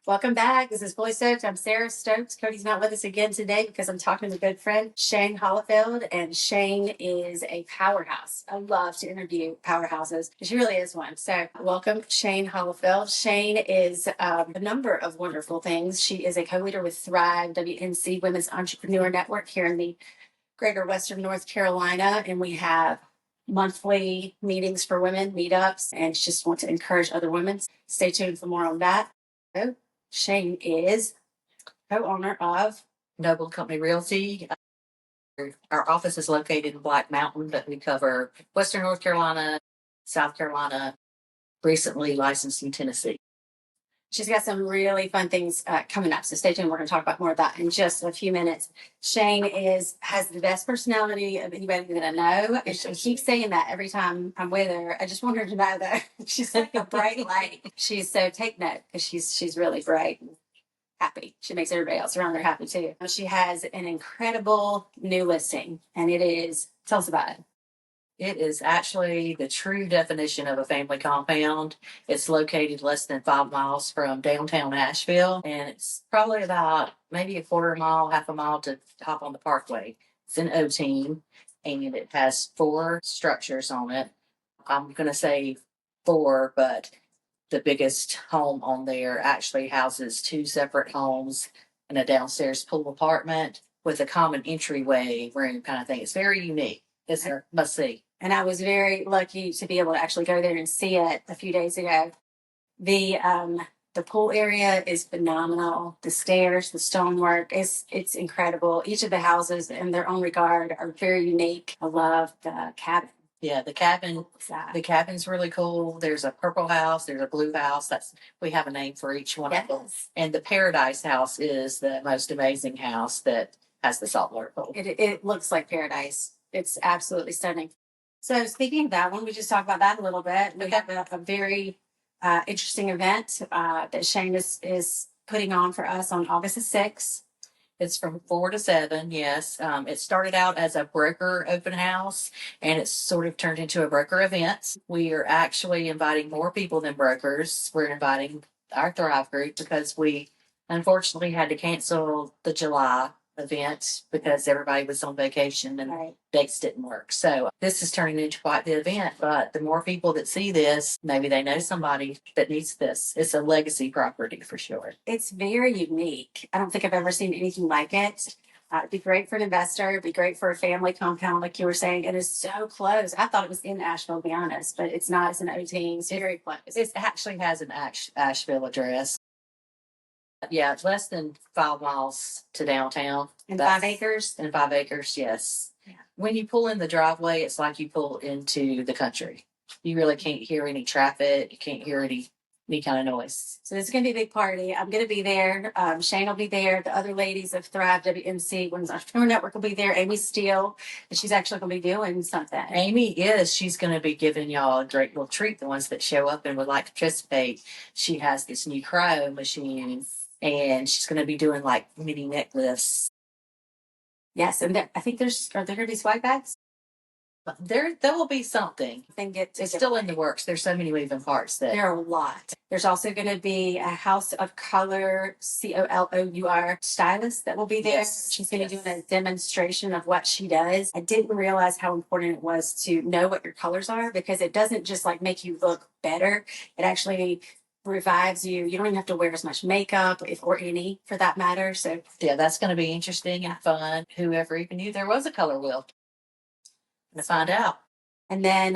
Welcome back. This is Fully Stoked. I'm Sarah Stokes. Cody's not with us again today because I'm talking to a good friend, Shayne Hollifield, and Shayne is a powerhouse. I love to interview powerhouses. She really is one. So welcome, Shayne Hollifield. Shayne is a number of wonderful things. She is a co-leader with Thrive, WNC Women's Entrepreneur Network here in the greater Western North Carolina, and we have monthly meetings for women, meetups, and just want to encourage other women. Stay tuned for more on that. Shayne is co-owner of Noble Company Realty. Our office is located in Black Mountain, but we cover Western North Carolina, South Carolina, recently licensed in Tennessee. She's got some really fun things coming up, so stay tuned. We're going to talk about more of that in just a few minutes. Shayne has the best personality of anybody that I know, and she keeps saying that every time I'm with her. I just want her to know that she's like a bright light. Take note because she's really bright and happy. She makes everybody else around her happy too. She has an incredible new listing, and tell us about it. It is actually the true definition of a family compound. It's located less than 5 miles from downtown Asheville, and it's probably about maybe a quarter mile, half a mile to hop on the parkway. It's in Oteen, and it has 4 structures on it. I'm going to say 4, but the biggest home on there actually houses 2 separate homes and a downstairs pool apartment with a common entryway room kind of thing. It's very unique. It's a must see. And I was very lucky to be able to actually go there and see it a few days ago. The pool area is phenomenal. The stairs, the stonework, it's incredible. Each of the houses in their own regard are very unique. I love the cabin. Yeah, the cabin's really cool. There's a purple house, there's a blue house. We have a name for each one of them. And the Paradise House is the most amazing house that has the saltwater pool. It looks like paradise. It's absolutely stunning. So speaking of that one, we just talked about that a little bit. We have a very interesting event that Shayne is putting on for us on August the 6th. It's from 4 to 7, yes. It started out as a broker open house, and it's sort of turned into a broker event. We are actually inviting more people than brokers. We're inviting our Thrive group because we unfortunately had to cancel the July event because everybody was on vacation and dates didn't work. So this is turning into quite the event, but the more people that see this, maybe they know somebody that needs this. It's a legacy property for sure. It's very unique. I don't think I've ever seen anything like it. It'd be great for an investor. It'd be great for a family compound, like you were saying. It is so close. I thought it was in Asheville, to be honest, but it's not. It's in Oteen. It's very close. It actually has an Asheville address. Yeah, it's less than 5 miles to downtown. And 5 acres? And 5 acres, yes. Yeah. When you pull in the driveway, it's like you pull into the country. You really can't hear any traffic. You can't hear any kind of noise. So it's going to be a big party. I'm going to be there. Shayne will be there. The other ladies of Thrive WNC Women's Entrepreneur Network will be there. Amy Steele, and she's actually going to be doing something. She's going to be giving y'all a great little treat. The ones that show up and would like to participate. She has this new cryo machine. And she's going to be doing like mini neck lifts. Yes, and I think are there going to be swag bags? There will be something. It's still in the works. There's so many moving parts. There are a lot. There's also going to be a House of Color, COLOUR stylist that will be there. Yes. She's going to be doing a demonstration of what she does. I didn't realize how important it was to know what your colors are because it doesn't just like make you look better. It actually revives you. You don't even have to wear as much makeup, or any for that matter. So yeah, that's going to be interesting and fun. Whoever even knew there was a color wheel to find out. And then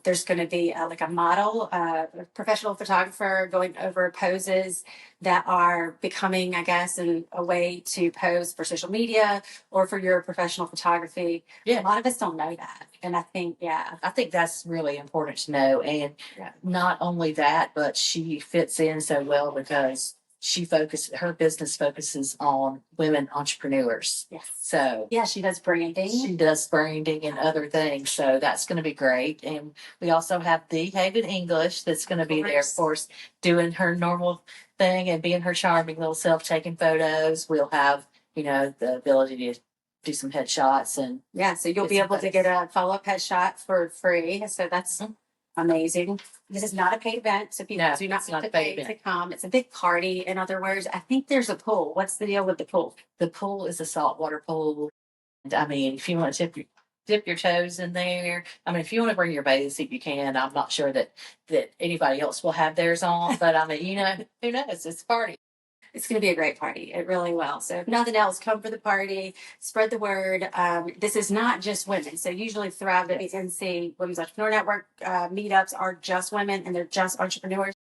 there's going to be like a model, a professional photographer going over poses that are becoming, I guess, a way to pose for social media or for your professional photography. Yeah. A lot of us don't know that. And I think that's really important to know. And not only that, but she fits in so well because her business focuses on women entrepreneurs. Yes. So yeah, she does branding. She does branding and other things. So that's going to be great. And we also have the Haven English that's going to be there, of course, doing her normal thing and being her charming little self, taking photos. We'll have, the ability to do some headshots and so you'll be able to get a follow-up headshot for free. So that's amazing. This is not a paid event, so people No, do not it's have not to a paid pay to event. come. It's a big party. In other words, I think there's a pool. What's the deal with the pool? The pool is a saltwater pool. And I mean, if you want to dip your toes in there, I mean, if you want to bring your bathing suit, you can. I'm not sure that anybody else will have theirs on, but I mean, who knows? It's a party. It's going to be a great party. It really will. So if nothing else, come for the party, spread the word. This is not just women. So usually Thrive WNC Women's Entrepreneur Network meetups are just women and they're just entrepreneurs.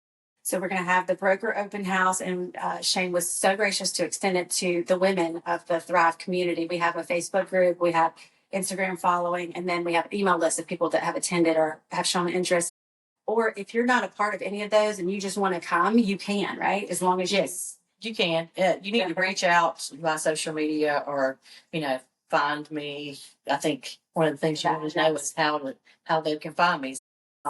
So we're going to have the broker open house, and Shayne was so gracious to extend it to the women of the Thrive community. We have a Facebook group, we have Instagram following, and then we have an email list of people that have attended or have shown interest. Or if you're not a part of any of those and you just want to come, you can, right? As long as Yes, you can. You need to reach out by social media or, find me. I think one of the things you want to know is how they can find me.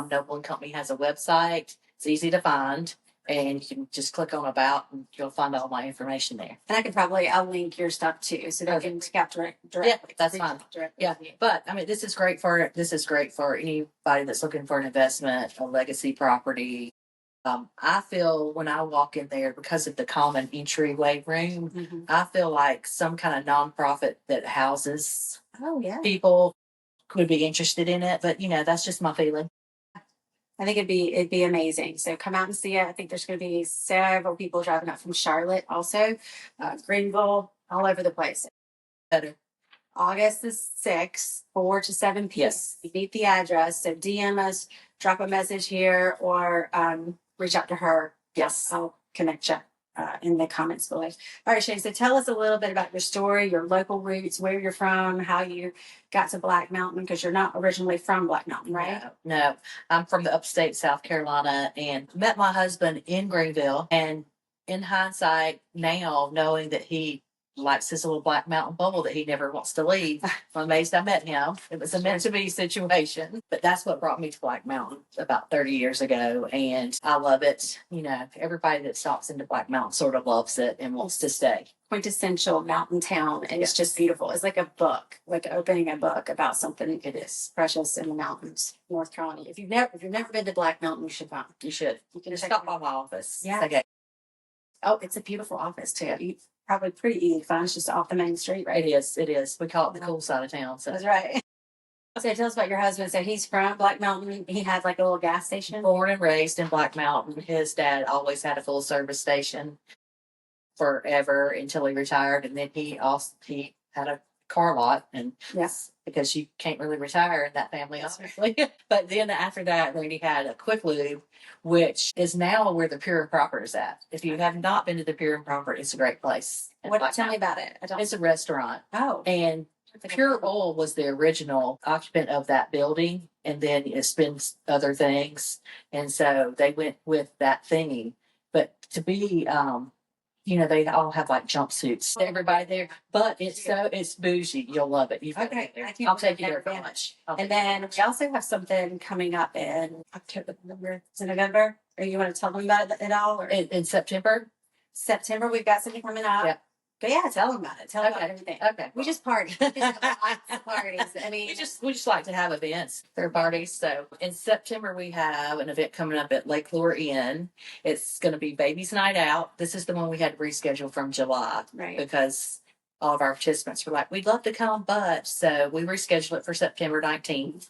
Noble and Company has a website. It's easy to find, and you can just click on about, and you'll find all my information there. And I'll link your stuff too, so they can scout directly. Yeah, that's fine. Yeah, but I mean, this is great for anybody that's looking for an investment, a legacy property. I feel when I walk in there, because of the common entryway room, I feel like some kind of nonprofit that houses people would be interested in it. But that's just my feeling. I think it'd be amazing. So come out and see it. I think there's going to be several people driving up from Charlotte, also Greenville, all over the place. Better. August the 6th, 4 to 7 p.m. Yes. You need the address. So DM us, drop a message here, or reach out to her. Yes. I'll connect you in the comments below. All right, Shayne. So tell us a little bit about your story, your local roots, where you're from, how you got to Black Mountain, because you're not originally from Black Mountain, right? No. I'm from the upstate South Carolina and met my husband in Greenville. And in hindsight, now knowing that he likes his little Black Mountain bubble that he never wants to leave, I'm amazed I met him. It was a meant to be situation. But that's what brought me to Black Mountain about 30 years ago. And I love it. Everybody that stops into Black Mountain sort of loves it and wants to stay. Quintessential mountain town, and it's just beautiful. It's like a book, like opening a book about something. It is precious in the mountains, North Carolina. If you've never been to Black Mountain, you should come. You should. You can stop by my office. Yeah. Okay. Oh, it's a beautiful office too. Probably pretty easy to find. It's just off the main street, right? It is. We call it the cool side of town. So. That's right. So tell us about your husband. So he's from Black Mountain. He had like a little gas station. Born and raised in Black Mountain. His dad always had a full service station forever until he retired, and then he had a car lot, and yes, because you can't really retire in that family, obviously. But then after that, then he had a quick lube, which is now where the Pure and Proper is at. If you have not been to the Pure and Proper, it's a great place. Tell me about it. It's a restaurant. Oh, and Pure Oil was the original occupant of that building, and then it's been other things, and so they went with that theme. But to be they all have like jumpsuits. Everybody there, but it's bougie. You'll love it. Okay, I'll take you there for lunch. And then we also have something coming up in October, November. Is it November? Or you want to tell them about it at all? Or in September? September, we've got something coming up. Yeah. But yeah, tell them about it. Tell them about everything. Okay. We just party. Parties. I mean, we just like to have events, they're parties. So in September we have an event coming up at Lake Lure Inn. It's going to be Baby's Night Out. This is the one we had to reschedule from July, right? Because all of our participants were like, "We'd love to come," but so we rescheduled it for September 19th.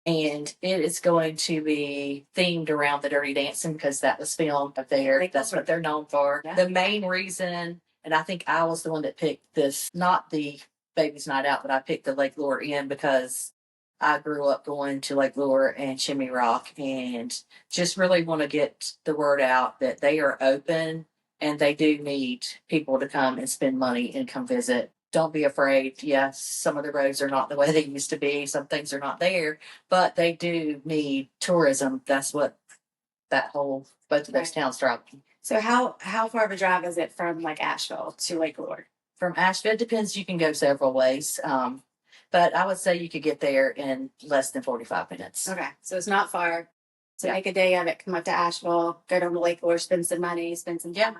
And it is going to be themed around the Dirty Dancing because that was filmed up there. That's what they're known for. Yeah. The main reason, and I think I was the one that picked this, not the Baby's Night Out, but I picked the Lake Lure Inn because I grew up going to Lake Lure and Chimney Rock and just really want to get the word out that they are open and they do need people to come and spend money and come visit. Don't be afraid. Yes, some of the roads are not the way they used to be. Some things are not there, but they do need tourism. That's what both of those towns drive. So how far of a drive is it from like Asheville to Lake Lure? From Asheville, it depends. You can go several ways. But I would say you could get there in less than 45 minutes. Okay. So it's not far. So make a day of it. Come up to Asheville, go down to Lake Lure, spend some money, spend some time.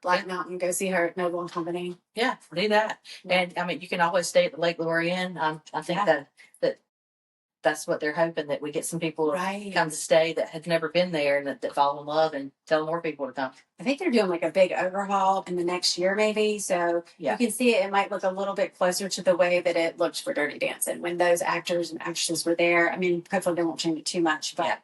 Black Mountain, go see her at Noble and Company. Yeah, do that. Yeah. And I mean, you can always stay at the Lake Lure Inn. I think that that's what they're hoping, that we get some people Right. come to stay that had never been there and that fall in love, and tell more people to come. I think they're doing like a big overhaul in the next year, maybe. So Yeah. you can see it. It might look a little bit closer to the way that it looked for Dirty Dancing when those actors and actresses were there. I mean, hopefully they won't change it too much, but Yeah.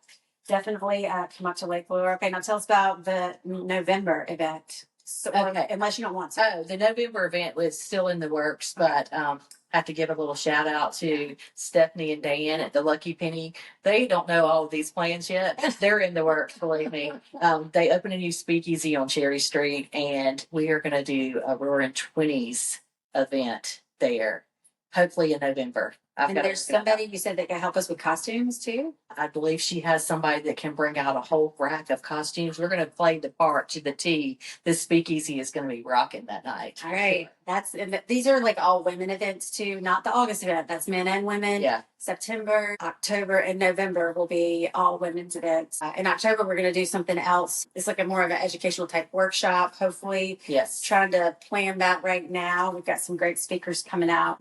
definitely come up to Lake Lure. Okay, now tell us about the November event. So, Okay. unless you don't want to. Oh, the November event was still in the works, but have to give a little shout out to Stephanie and Dan at the Lucky Penny. They don't know all of these plans yet. They're in the works, believe me. They opened a new speakeasy on Cherry Street, and we are going to do a Roaring Twenties event there, hopefully in November. And there's somebody you said that can help us with costumes too. I believe she has somebody that can bring out a whole rack of costumes. We're going to play the part to the T. This speakeasy is going to be rocking that night. All right. These are like all women events too, not the August event. That's men and women. Yeah. September, October, and November will be all women's events. In October, we're going to do something else. It's like a more of an educational type workshop, hopefully. Yes. Trying to plan that right now. We've got some great speakers coming out.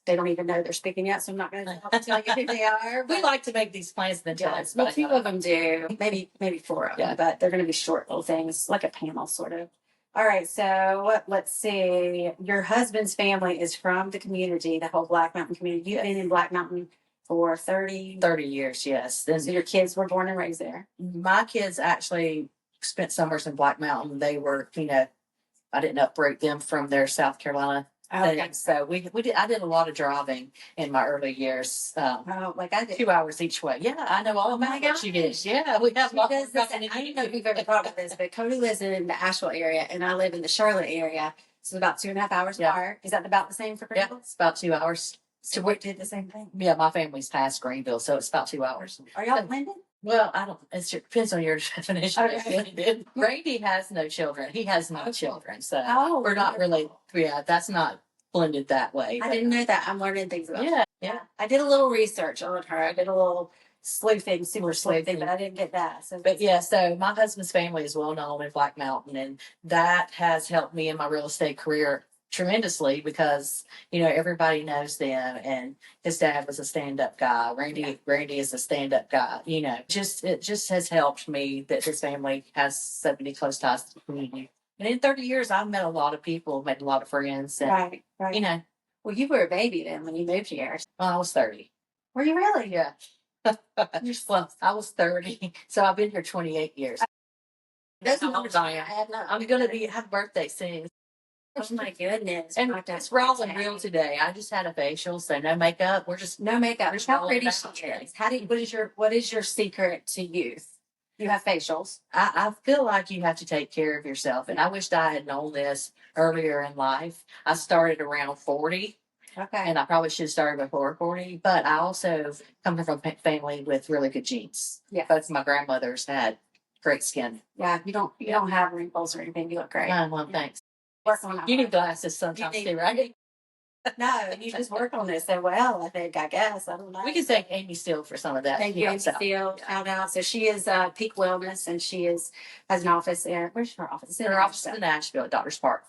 They don't even know they're speaking yet, so I'm not going to tell you who they are. We like to make these plans in the time. Yes, well, two of them do. Maybe four of them, Yeah. but they're going to be short little things, like a panel sort of. All right, so let's see. Your husband's family is from the community, the whole Black Mountain community. You've been in Black Mountain for 30 years, yes. So your kids were born and raised there. My kids actually spent summers in Black Mountain. They were, I didn't uproot them from their South Carolina. Okay. So I did a lot of driving in my early years. Like I did. 2 hours each way. Yeah, I know all about what you did. Yeah, we have lots of I don't know if you've ever thought about this, but Cody lives in the Asheville area, and I live in the Charlotte area. So about 2.5 hours apart. Is that about the same for Yeah, people? it's about 2 hours. So we did the same thing. Yeah, my family's past Greenville, so it's about 2 hours. Are y'all blended? Well, I don't. It depends on your definition. Okay. Randy has no children. He has no children, so we're not wonderful. really. Yeah, that's not blended that way. I didn't know that. I'm learning things about her. Yeah. I did a little research on her. I did a little sleuthing, super sleuthing, but I didn't get that. So, But yeah, so my husband's family is well known in Black Mountain, and that has helped me in my real estate career tremendously because everybody knows them, and his dad was a stand-up guy. Randy is a stand-up guy. It just has helped me that his family has so many close ties to the community. And in 30 years, I've met a lot of people, made a lot of friends. And, right. Well, you were a baby then when you moved here. Well, I was 30. Were you really? Yeah. Well, I was 30, so I've been here 28 years. That's how old I am. I'm going to have birthday soon. Oh my goodness. And it's raw and real today. I just had a facial, so no makeup. We're just no makeup. Just How rolling pretty down she is. What is your secret to youth? You have facials. I feel like you have to take care of yourself, and I wished I had known this earlier in life. I started around 40. Okay. And I probably should have started before 40, but I also come from a family with really good genes. Yeah. Both of my grandmothers had great skin. Yeah, you don't have wrinkles or anything. You look great. Well, thanks. Work on that. You need glasses sometimes too, right? No, you just work on it so well, I guess. I don't know. We can thank Amy Steele for some of that. Thank you, Amy Steele. Shout out. So she is Peak Wellness, and she has an office in, where's her office? Her office is in Asheville at Doctor's Park.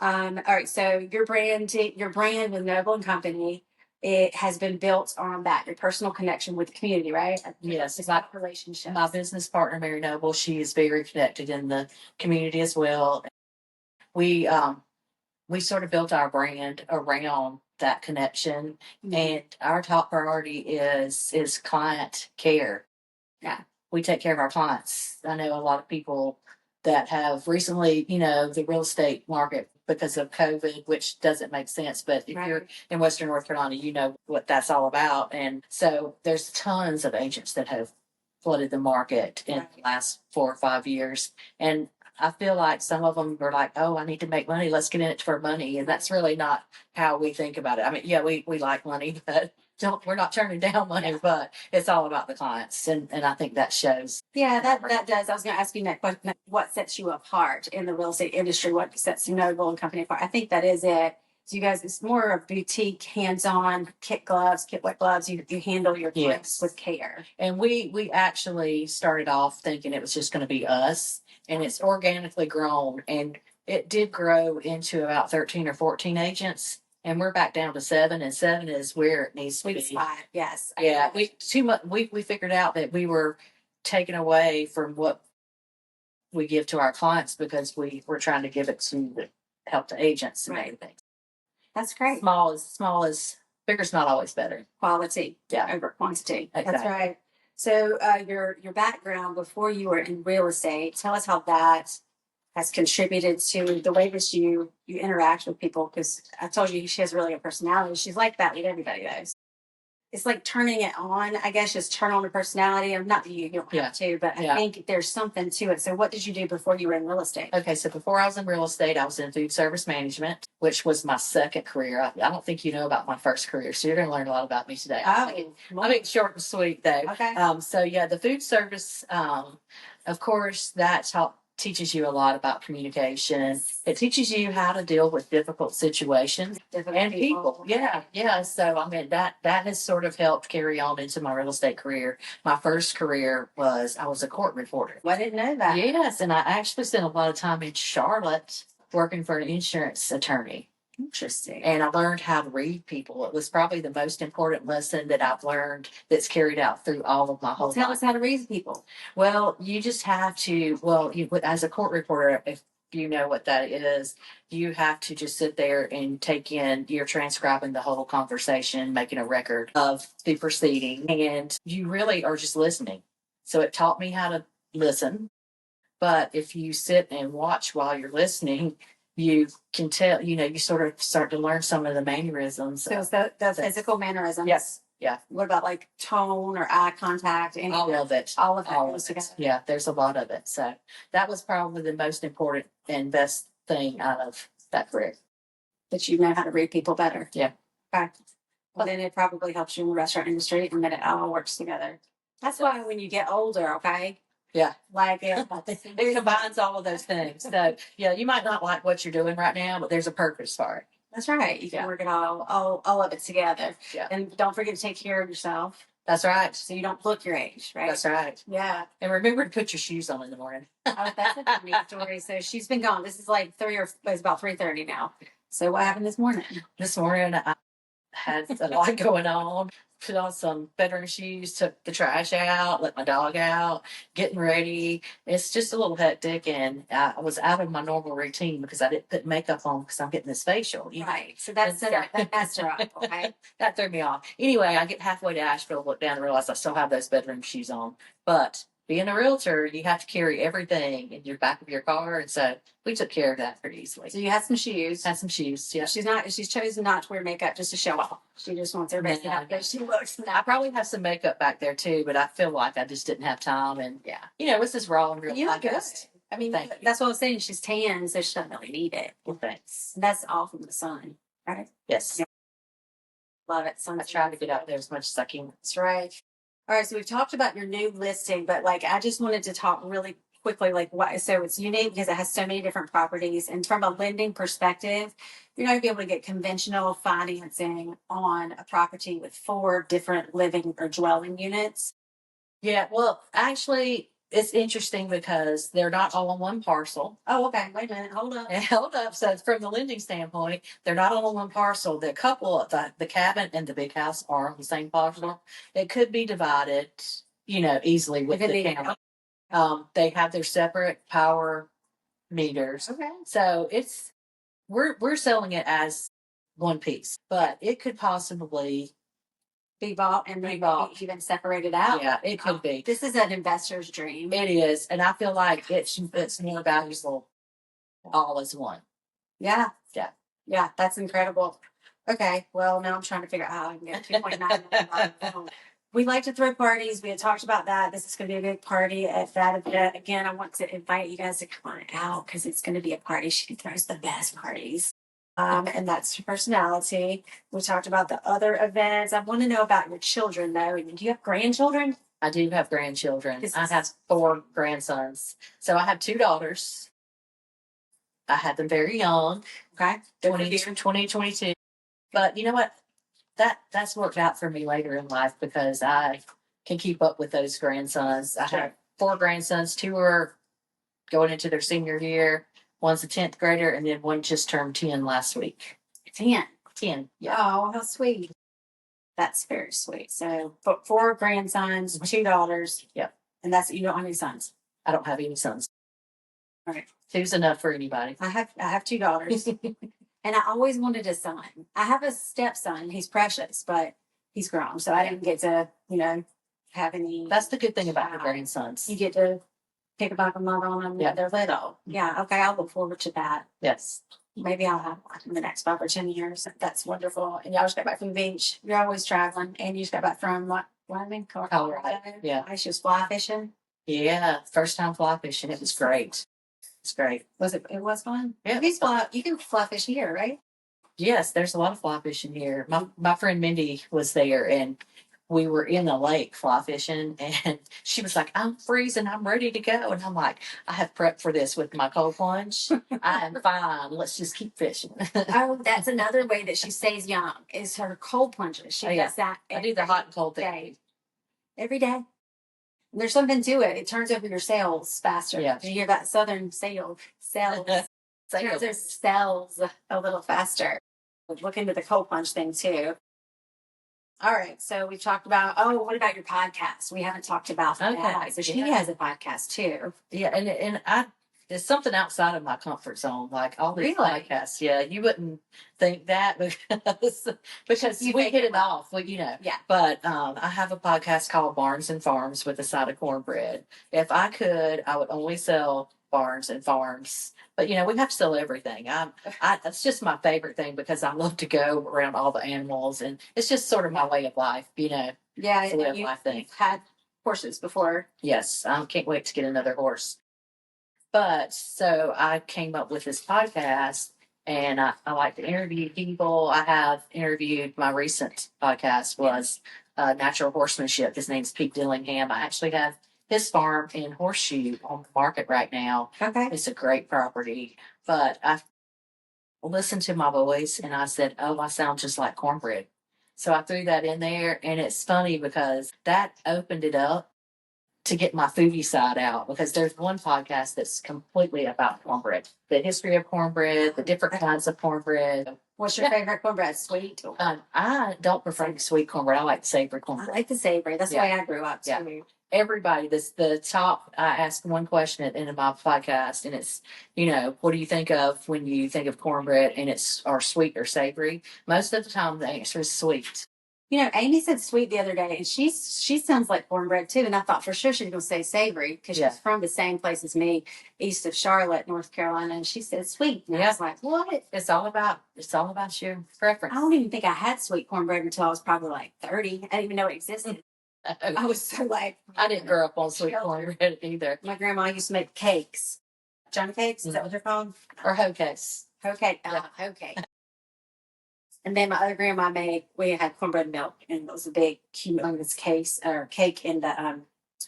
All right. So your brand with Noble and Company, it has been built on that, your personal connection with the community, right? Yes. It's like relationships. My business partner, Mary Noble, she is very connected in the community as well. We sort of built our brand around that connection, and our top priority is client care. Yeah. We take care of our clients. I know a lot of people that have recently, the real estate market because of COVID, which doesn't make sense. But if you're in Western North Carolina, you know what that's all about. And so there's tons of agents that have flooded the market in the last 4 or 5 years. And I feel like some of them are like, oh, I need to make money. Let's get in it for money. And that's really not how we think about it. I mean, yeah, we like money, but we're not turning down money, but it's all about the clients. And I think that shows. Yeah, that does. I was going to ask you that question. What sets you apart in the real estate industry? What sets Noble and Company apart? I think that is it. So you guys, it's more of boutique, hands-on, kit wet gloves. You handle your clients with care. And we actually started off thinking it was just going to be us, and it's organically grown, and it did grow into about 13 or 14 agents. and we're back down to 7, and 7 is where it needs to Sweet be. spot. Yes. Yeah, we figured out that we were taken away from what we give to our clients because we were trying to give it to help the agents and Right. everything. That's great. Bigger's not always better. Quality Yeah. over quantity. Exactly. That's right. So your background before you were in real estate, tell us how that has contributed to the way that you interact with people. Because I told you she has really a personality. She's like that with everybody though. It's like turning it on, I guess, just turn on the personality. I'm not you don't have to, but I think there's something to it. So what did you do before you were in real estate? Okay, so before I was in real estate, I was in food service management, which was my second career. I don't think you know about my first career, so you're going to learn a lot about me today. I'll make it short and sweet, though. Okay. So yeah, the food service, of course, teaches you a lot about communication. It teaches you how to deal with difficult situations and people. Yeah. So I mean that has sort of helped carry on into my real estate career. My first career I was a court reporter. Well, I didn't know that. Yes, and I actually spent a lot of time in Charlotte working for an insurance attorney. Interesting. And I learned how to read people. It was probably the most important lesson that I've learned that's carried out through all of my whole life. Tell us how to read people. Well, you just have to, as a court reporter, if you know what that is, you have to just sit there and you're transcribing the whole conversation, making a record of the proceeding, and you really are just listening. So it taught me how to listen. But if you sit and watch while you're listening, you can tell, you sort of start to learn some of the mannerisms. So the physical mannerisms. Yes. Yeah. What about like tone or eye contact? All of it. All of it together. Yeah, there's a lot of it. So that was probably the most important and best thing out of that career. That you know how to read people better. Yeah. Okay. Well, then it probably helps you in the restaurant industry and that it all works together. That's why when you get older, okay? Yeah. Like it combines all of those things. So yeah, you might not like what you're doing right now, but there's a purpose for it. That's right. You can work it all of it together. Yeah. And don't forget to take care of yourself. That's right. So you don't look your age, right? That's right. Yeah. And remember to put your shoes on in the morning. Oh, that's a neat story. So she's been gone. This is like it's about 3:30 now. So what happened this morning? This morning I had a lot going on. Put on some bedroom shoes, took the trash out, let my dog out, getting ready. It's just a little hectic, and I was out of my normal routine because I didn't put makeup on because I'm getting this facial. Right. So that messed her up, okay? That threw me off. Anyway, I get halfway to Asheville, look down and realize I still have those bedroom shoes on. But being a realtor, you have to carry everything in your back of your car, and so we took care of that pretty easily. So you had some shoes. Yeah. She's chosen not to wear makeup just to show off. She just wants everybody to know how she looks. I probably have some makeup back there too, but I feel like I just didn't have time. And this is raw and real. You look good. I mean, that's what I was saying. She's tan, so she doesn't really need it. Well, thanks. That's all from the sun, right? Yes. Yeah. Love it. I try to get out there as much as I can. That's right. All right, so we've talked about your new listing, but I just wanted to talk really quickly, so it's unique because it has so many different properties. And from a lending perspective, you're not going to be able to get conventional financing on a property with 4 different living or dwelling units. Yeah, well, actually, it's interesting because they're not all on one parcel. Oh, okay. Wait a minute. Hold up. So from the lending standpoint, they're not all on one parcel. The couple, the cabin and the big house are on the same parcel. It could be divided, easily with the county. They have their separate power meters. Okay. So we're selling it as one piece, but it could possibly be bought and even separated out. Yeah, it could be. This is an investor's dream. It is, and I feel like it's more valuable all as one. Yeah. Yeah. Yeah, that's incredible. Okay, well, now I'm trying to figure out how I can get 2.9 million. We like to throw parties. We had talked about that. This is going to be a big party at that event. Again, I want to invite you guys to come on out because it's going to be a party. She throws the best parties. And that's her personality. We talked about the other events. I want to know about your children, though. Do you have grandchildren? I do have grandchildren. I have 4 grandsons. So I have 2 daughters. I had them very young. Okay. 2022. But you know what? That's worked out for me later in life because I can keep up with those grandsons. I have 4 grandsons. 2 are going into their senior year. One's a 10th grader, and then one just turned 10 last week. 10. 10. Yeah. Oh, how sweet. That's very sweet. So, 4 grandsons, 2 daughters. Yep. And that's, you don't have any sons. I don't have any sons. All right. 2's enough for anybody. I have 2 daughters. And I always wanted a son. I have a stepson. He's precious, but he's grown. So I didn't get to, have any. That's the good thing about your grandsons. You get to pick up a mother on them when they're little. Yeah. Okay. I'll look forward to that. Yes. Maybe I'll have one in the next 5 or 10 years. That's wonderful. And y'all just got back from the beach. You're always traveling. And you just got back from Wyoming, Colorado. Yeah. I was fly fishing. Yeah. First time fly fishing. It was great. It's great. Was it? It was fun. Yeah. You can fly fish here, right? Yes, there's a lot of fly fishing here. My friend Mindy was there, and we were in the lake fly fishing, and she was like, "I'm freezing. I'm ready to go." And I'm like, "I have prepped for this with my cold plunge. I am fine. Let's just keep fishing." Oh, that's another way that she stays young is her cold plunges. She does that. I do the hot and cold thing. Day. Every day. And there's something to it. It turns over your cells faster. Yeah. You hear that southern cells. Turns their cells a little faster. Look into the cold plunge thing too. All right. So we've talked about, what about your podcast? We haven't talked about that. Okay. So she has a podcast too. Yeah, and it's something outside of my comfort zone, like all these Really? podcasts. Yeah, you wouldn't think that because You we make hit it it off. Well, Yeah. But I have a podcast called Barns and Farms with a side of cornbread. If I could, I would only sell barns and farms. But we have to sell everything. It's just my favorite thing because I love to go around all the animals, and it's just sort of my way of life. Yeah. It's a way of life thing. You've had horses before. Yes, I can't wait to get another horse. But so I came up with this podcast, and I like to interview people. I have interviewed, my recent podcast was Natural Horsemanship. His name's Pete Dillingham. I actually have his farm in Horseshoe on the market right now. Okay. It's a great property. But I listened to my voice and I said, "Oh, I sound just like cornbread." So I threw that in there, and it's funny because that opened it up to get my foodie side out, because there's one podcast that's completely about cornbread, the history of cornbread, the different kinds of cornbread. What's your favorite cornbread? Sweet? I don't prefer the sweet cornbread. I like the savory I cornbread. like the savory. That's the way I grew up too. Yeah. Everybody, the top, I ask one question at the end of my podcast, and it's, what do you think of when you think of cornbread, and it's or sweet or savory? Most of the time the answer is sweet. Amy said sweet the other day, and she sounds like cornbread too. And I thought for sure she was going to say savory because she's from the same place as me, east of Charlotte, North Carolina. And she said sweet. And I was like, what? It's all about your preference. I don't even think I had sweet cornbread until I was probably like 30. I didn't even know it existed. I was so like, I didn't grow up on sweet cornbread either. My grandma used to make cakes. Johnny cakes? Is that what they're called? Or hoe cakes. Hoe cake. Hoe cake. And then my other grandma we had cornbread milk, and it was a big humongous cake in the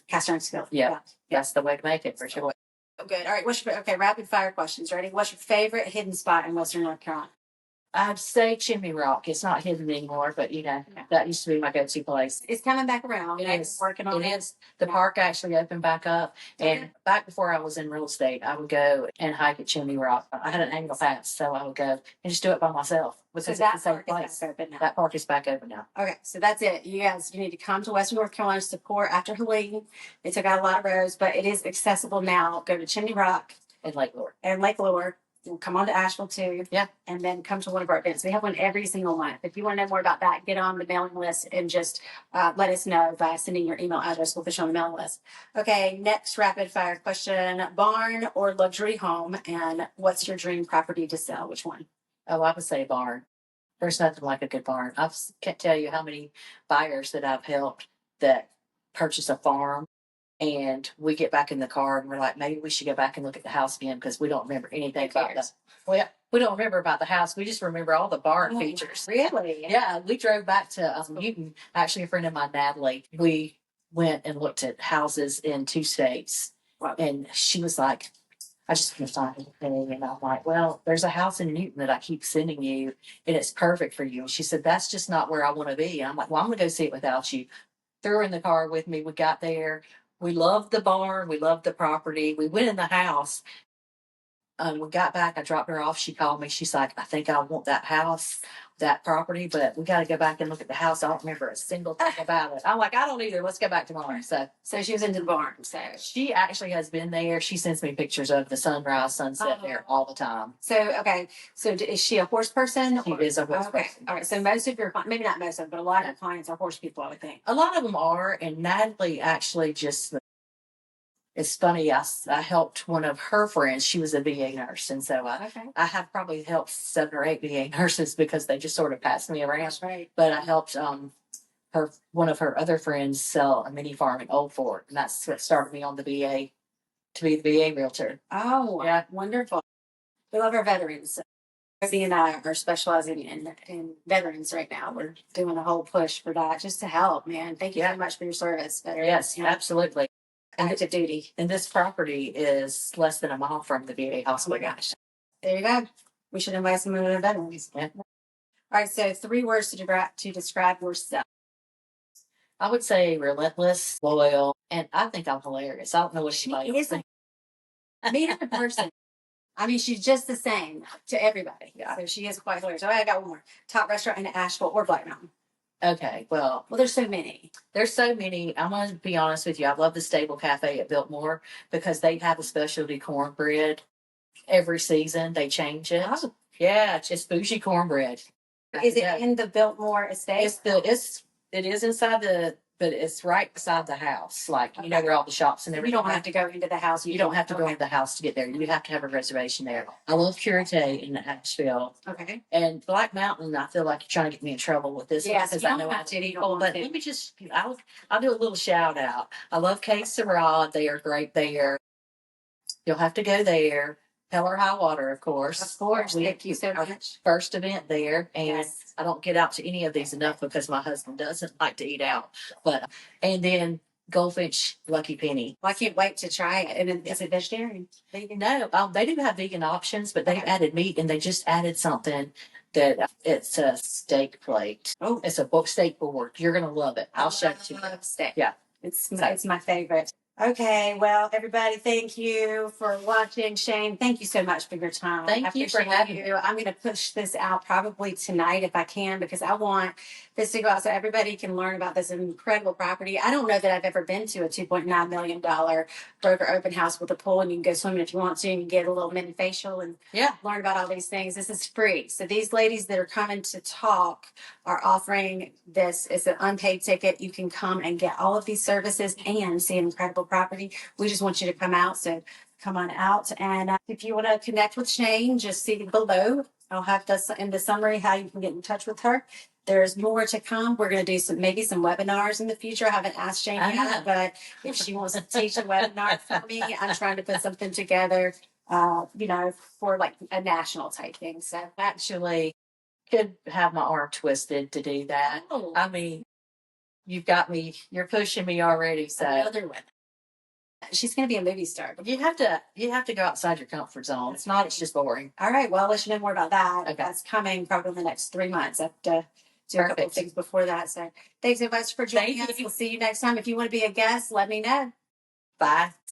cast iron skillet. Yeah. That's the way to make it for sure. Oh, good. All right. Rapid fire questions. Ready? What's your favorite hidden spot in Western North Carolina? I'd say Chimney Rock. It's not hidden anymore, but that used to be my go-to place. It's coming back around. It is. Working on it. It is. The park actually opened back up. And back before I was in real estate, I would go and hike at Chimney Rock. I had an annual pass, so I would go and just do it by myself because it's the same place. That park is back open now. Okay, so that's it. You guys, you need to come to Western North Carolina to support after Helene. They took out a lot of roads, but it is accessible now. Go to Chimney Rock and Lake Lure. We'll come on to Asheville too. Yeah. And then come to one of our events. We have one every single month. If you want to know more about that, get on the mailing list and just let us know by sending your email address. We'll put you on the mailing list. Okay, next rapid fire question. Barn or luxury home? And what's your dream property to sell? Which one? Oh, I would say barn. There's nothing like a good barn. I can't tell you how many buyers that I've helped that purchase a farm. And we get back in the car and we're like, maybe we should go back and look at the house again because we don't remember anything about the. Well, we don't remember about the house. We just remember all the barn features. Really? Yeah, we drove back to Newton. Actually, a friend of mine, Natalie, we went and looked at houses in 2 states. Wow. And she was like, I just want to find anything. And I'm like, well, there's a house in Newton that I keep sending you, and it's perfect for you. And she said, that's just not where I want to be. And I'm like, well, I'm going to go see it without you. Threw her in the car with me. We got there. We loved the barn. We loved the property. We went in the house. we got back. I dropped her off. She called me. She's like, I think I want that house, that property, but we got to go back and look at the house. I don't remember a single thing about it. I'm like, I don't either. Let's go back tomorrow. So she was into the barn. So she actually has been there. She sends me pictures of the sunrise, sunset there all the time. So, okay. So is she a horse person? She is a horse person. All right. So most of your, maybe not most of them, but a lot of your clients are horse people, I would think. A lot of them are. And Natalie actually just, it's funny. I helped one of her friends. She was a VA nurse. And so I have probably helped 7 or 8 VA nurses because they just sort of passed me around. That's right. But I helped, one of her other friends sell a mini farm in Old Fort. And that's what started me on the VA, to be the VA realtor. Oh, yeah. Wonderful. We love our veterans. Rosie and I are specializing in veterans right now. We're doing a whole push for that just to help, man. Thank you so much for your service, veterans. Yes, absolutely. Active duty. And this property is less than a mile from the VA hospital. Oh my gosh. There you go. We should invite some of the veterans. Yeah. All right. So 3 words to describe yourself. I would say relentless, loyal, and I think I'm hilarious. I don't know what she is. Meet her in person. I mean, she's just the same to everybody. Yeah. So she is quite hilarious. I got one more. Top restaurant in Asheville or Black Mountain. Okay, well, there's so many. There's so many. I'm going to be honest with you. I love the Stable Cafe at Biltmore because they have a specialty cornbread every season. They change it. Oh. Yeah, it's just bougie cornbread. Is it in the Biltmore estate? It is inside but it's right beside the house. Like, you know, where all the shops and everything. You don't have to go into the house. You don't have to go into the house to get there. You have to have a reservation there. I love Curate in Asheville. Okay. And Black Mountain, I feel like you're trying to get me in trouble with this. Yes, because I know have to. But let me just, I'll do a little shout out. I love Kate Sarad. They are great there. You'll have to go there. Hell or High Water, of course. Of course. Thank you so much. First event there. And I don't get out to any of these enough because my husband doesn't like to eat out. And then Goldfinch Lucky Penny. Well, I can't wait to try it. And is it vegetarian? Vegan? No, they do have vegan options, but they've added meat and they just added something that it's a steak plate. Oh, it's a steak board. You're going to love it. I'll show it to you. I love steak. Yeah. It's my favorite. Okay, well, everybody, thank you for watching. Shayne, thank you so much for your time. Thank you for having me. I'm going to push this out probably tonight if I can, because I want this to go out so everybody can learn about this incredible property. I don't know that I've ever been to a $2.9 million broker open house with a pool, and you can go swimming if you want to, and you get a little mini facial and learn about all these things. This is free. So these ladies that are coming to talk are offering this. It's an unpaid ticket. You can come and get all of these services and see an incredible property. We just want you to come out. So come on out. And if you want to connect with Shayne, just see below. I'll have this in the summary how you can get in touch with her. There's more to come. We're going to do maybe some webinars in the future. I haven't asked Shayne yet, but if she wants to teach a webinar for me, I'm trying to put something together, for like a national type thing. So actually could have my arm twisted to do that. Oh. I mean, you've got me, you're pushing me already. So another one. She's going to be a movie star. You have to go outside your comfort zone. It's just boring. All right. Well, I'll let you know more about that. Okay. That's coming probably in the next 3 months. I have to do a couple of things before that. So thanks so much for joining us. We'll see you next time. If you want to be a guest, let me know. Bye.